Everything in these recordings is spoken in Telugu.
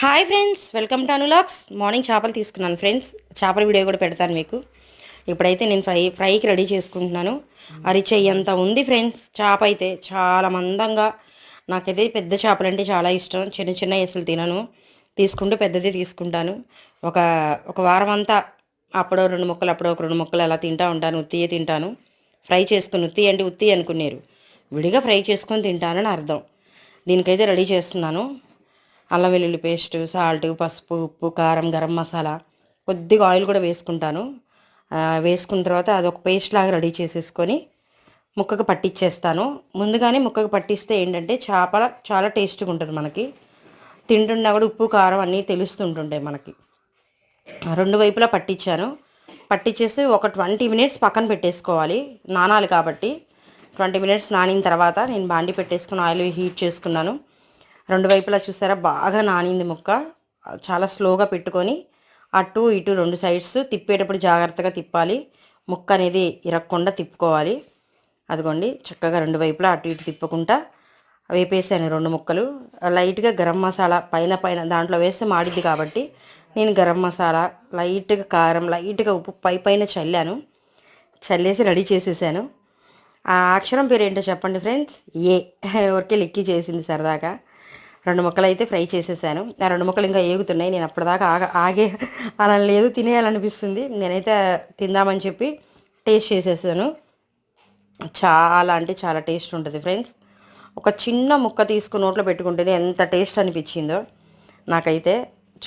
Hi friends, welcome to Anu vlogs. Morning చేపలు తీసుకున్నాను ఫ్రెండ్స్. చేపల వీడియో కూడా పెడతాను మీకు. ఇప్పుడైతే నేను ఫ్రైకి రెడీ చేసుకుంటున్నాను. అరిచెయ్యంత ఉంది ఫ్రెండ్స్. చేప అయితే చాలా మందంగా, నాకైతే పెద్ద చేపలు అంటే చాలా ఇష్టం. చిన్న చిన్న ఎసులు తినను, తీసుకుంటే పెద్దదే తీసుకుంటాను. ఒక ఒక వారం అంతా అప్పుడో రెండు ముక్కలు అప్పుడో ఒక రెండు ముక్కలు అలా తింటూ ఉంటాను. ఉత్తియే తింటాను. ఫ్రై చేసుకుని, ఉత్తి అంటే ఉత్తి అనుకున్నారు, విడిగా ఫ్రై చేసుకొని తింటానని అర్థం. దీనికైతే రెడీ చేస్తున్నాను. అల్లం వెల్లుల్లి పేస్టు, సాల్ట్, పసుపు, ఉప్పు, కారం, గరం మసాలా, కొద్దిగా ఆయిల్ కూడా వేసుకుంటాను. వేసుకున్న తర్వాత అదొక పేస్ట్ లాగా రెడీ చేసేసుకొని ముక్కకు పట్టించేస్తాను. ముందుగానే ముక్కకు పట్టిస్తే ఏంటంటే చేపల చాలా టేస్ట్గా ఉంటుంది. మనకి తింటున్నా కూడా ఉప్పు కారం అన్నీ తెలుస్తుంటుంటాయి మనకి. రెండు వైపులా పట్టించాను. పట్టించేసి ఒక 20 మినిట్స్ పక్కన పెట్టేసుకోవాలి, నానాలి కాబట్టి. 20 మినిట్స్ నానిన తర్వాత నేను బాండి పెట్టేసుకుని ఆయిల్ హీట్ చేసుకున్నాను. రెండు వైపులా చూసారా బాగా నానింది ముక్క. చాలా స్లోగా పెట్టుకొని అటు ఇటు రెండు సైడ్స్ తిప్పేటప్పుడు జాగ్రత్తగా తిప్పాలి. ముక్క అనేది ఇరక్కుండా తిప్పుకోవాలి. అదిగోండి, చక్కగా రెండు వైపులా అటు ఇటు తిప్పుకుంటా వేపేసాను రెండు ముక్కలు. లైట్గా గరం మసాలా పైన పైన దాంట్లో వేస్తే మాడిద్ది కాబట్టి నేను గరం మసాలా, లైట్గా కారం, లైట్గా ఉప్పు పైన చల్లాను. చల్లేసి రెడీ చేసేసాను. ఆ అక్షరం పేరు ఏంటో చెప్పండి ఫ్రెండ్స్. ఎవరికే లెక్కి చేసింది సరదాగా. రెండు ముక్కలు అయితే ఫ్రై చేసేసాను. ఆ రెండు ముక్కలు ఇంకా ఏగుతున్నాయి. నేను అప్పటిదాకా ఆగే అలా లేదు, తినేయాలనిపిస్తుంది. నేనైతే తిందామని చెప్పి టేస్ట్ చేసేసాను. చాలా అంటే చాలా టేస్ట్ ఉంటుంది ఫ్రెండ్స్. ఒక చిన్న ముక్క తీసుకుని నోట్లో పెట్టుకుంటేనే ఎంత టేస్ట్ అనిపించిందో నాకైతే.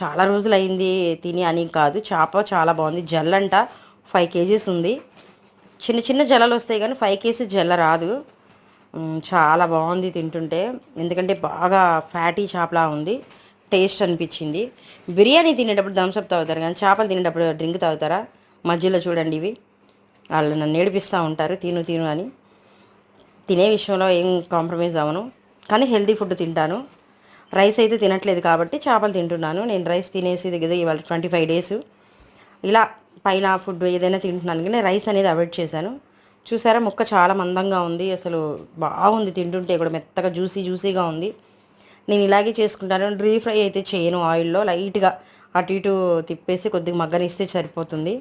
చాలా రోజులు అయింది తిని అని కాదు, చేప చాలా బాగుంది. జల్లంట 5 కేజీస్ ఉంది. చిన్న చిన్న జల్లలు వస్తాయి కానీ 5 కేజీస్ జల్ల రాదు. చాలా బాగుంది తింటుంటే, ఎందుకంటే బాగా ఫ్యాటీ చేపలా ఉంది. టేస్ట్ అనిపించింది. బిర్యానీ తినేటప్పుడు థమ్స్అప్ తాగుతారు కానీ చేపలు తినేటప్పుడు డ్రింక్ తాగుతారా? మధ్యలో చూడండి, ఇవి వాళ్ళు నన్ను ఏడిపిస్తూ ఉంటారు తిను తిను అని. తినే విషయంలో ఏం కాంప్రమైజ్ అవ్వను, కానీ హెల్తీ ఫుడ్ తింటాను. రైస్ అయితే తినట్లేదు కాబట్టి చేపలు తింటున్నాను. నేను రైస్ తినేసి కదా ఇవాళ 25 డేస్ ఇలా పైన ఫుడ్ ఏదైనా తింటున్నాను, కానీ రైస్ అనేది అవాయిడ్ చేశాను. చూసారా ముక్క చాలా మందంగా ఉంది. అసలు బాగుంది, తింటుంటే కూడా మెత్తగా జ్యూసీగా ఉంది. నేను ఇలాగే చేసుకుంటాను. డీప్ ఫ్రై అయితే చేయను, ఆయిల్లో లైట్గా అటు ఇటు తిప్పేసి కొద్దిగా మగ్గనిస్తే సరిపోతుంది.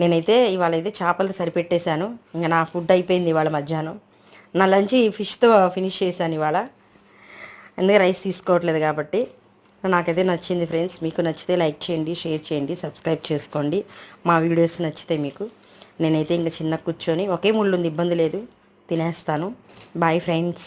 నేనైతే ఇవాళ అయితే చేపలు సరిపెట్టేశాను. ఇంకా నా ఫుడ్ అయిపోయింది ఇవాళ మధ్యాహ్నం. నా లంచ్ ఫిష్తో ఫినిష్ చేశాను ఇవాళ, ఎందుకంటే రైస్ తీసుకోవట్లేదు కాబట్టి. నాకైతే నచ్చింది ఫ్రెండ్స్. మీకు నచ్చితే లైక్ చేయండి, షేర్ చేయండి, సబ్స్క్రైబ్ చేసుకోండి. మా వీడియోస్ నచ్చితే మీకు. నేనైతే ఇంకా చిన్న కూర్చొని ఒకే ముళ్ళు ఉంది, ఇబ్బంది లేదు, తినేస్తాను. Boy friends.